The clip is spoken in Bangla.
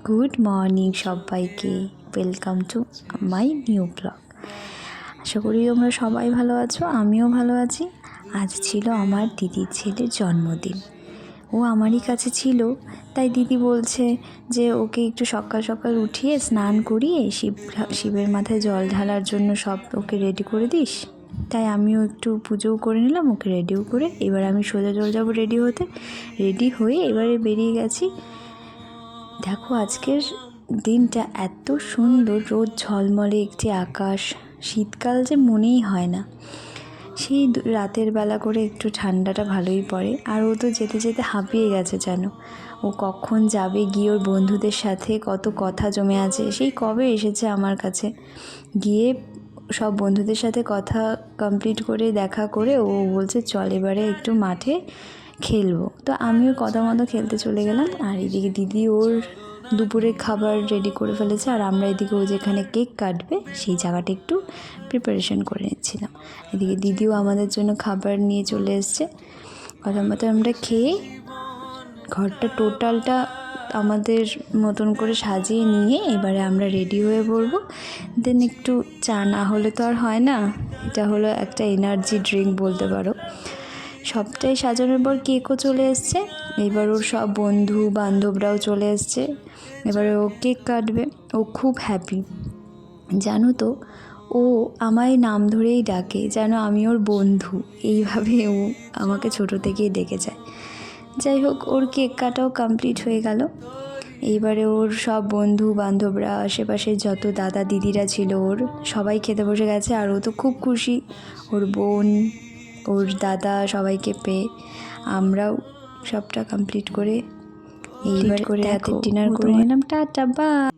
গুড মর্নিং সবাইকে, welcome to my new blog. আশা করি তোমরা সবাই ভালো আছো, আমিও ভালো আছি। আজ ছিল আমার দিদির ছেলের জন্মদিন। ও আমারই কাছে ছিল, তাই দিদি বলছে যে ওকে একটু সকাল সকাল উঠিয়ে স্নান করিয়ে শিবের মাথায় জল ঢালার জন্য সব ওকে রেডি করে দিস। তাই আমিও একটু পুজোও করে নিলাম, ওকে রেডিও করে। এবার আমি সোজা চলে যাবো রেডি হতে। রেডি হয়ে এবারে বেরিয়ে গেছি। দেখো আজকের দিনটা এত সুন্দর, রোদ ঝলমলে একটি আকাশ, শীতকাল যে মনেই হয় না। সেই রাতের বেলা করে একটু ঠান্ডাটা ভালোই পড়ে। আর ও তো যেতে যেতে হাঁপিয়ে গেছে যেন। ও কখন যাবে, গিয়ে ওর বন্ধুদের সাথে কত কথা জমে আছে। সেই কবে এসেছে আমার কাছে, গিয়ে সব বন্ধুদের সাথে কথা কমপ্লিট করে দেখা করে ও বলছে চল এবারে একটু মাঠে খেলবো। তো আমিও কথা মতো খেলতে চলে গেলাম। আর এদিকে দিদি ওর দুপুরের খাবার রেডি করে ফেলেছে, আর আমরা এদিকে ও যেখানে কেক কাটবে সেই জায়গাটা একটু প্রিপারেশন করে নিচ্ছিলাম। এদিকে দিদিও আমাদের জন্য খাবার নিয়ে চলে এসছে। কথা মতো আমরা খেয়ে ঘরটা টোটালটা আমাদের মতন করে সাজিয়ে নিয়ে এবারে আমরা রেডি হয়ে পড়বো। দেন একটু চা না হলে তো আর হয় না, এটা হলো একটা এনার্জি ড্রিঙ্ক বলতে পারো। সবটাই সাজানোর পর কেকও চলে এসছে। এবার ওর সব বন্ধু বান্ধবরাও চলে এসছে। এবারে ও কেক কাটবে। ও খুব হ্যাপি, জানো তো। ও আমায় নাম ধরেই ডাকে, যেন আমি ওর বন্ধু। এইভাবে ও আমাকে ছোটো থেকেই ডেকে যায়। যাই হোক, ওর কেক কাটাও কমপ্লিট হয়ে গেল। এইবারে ওর সব বন্ধু বান্ধবরা, আশেপাশের যত দাদা দিদিরা ছিল ওর, সবাই খেতে বসে গেছে। আর ও তো খুব খুশি, ওর বোন, ওর দাদা সবাইকে পেয়ে। আমরাও সবটা কমপ্লিট করে এইবার রাতের ডিনার করে নিলাম। Tata, by.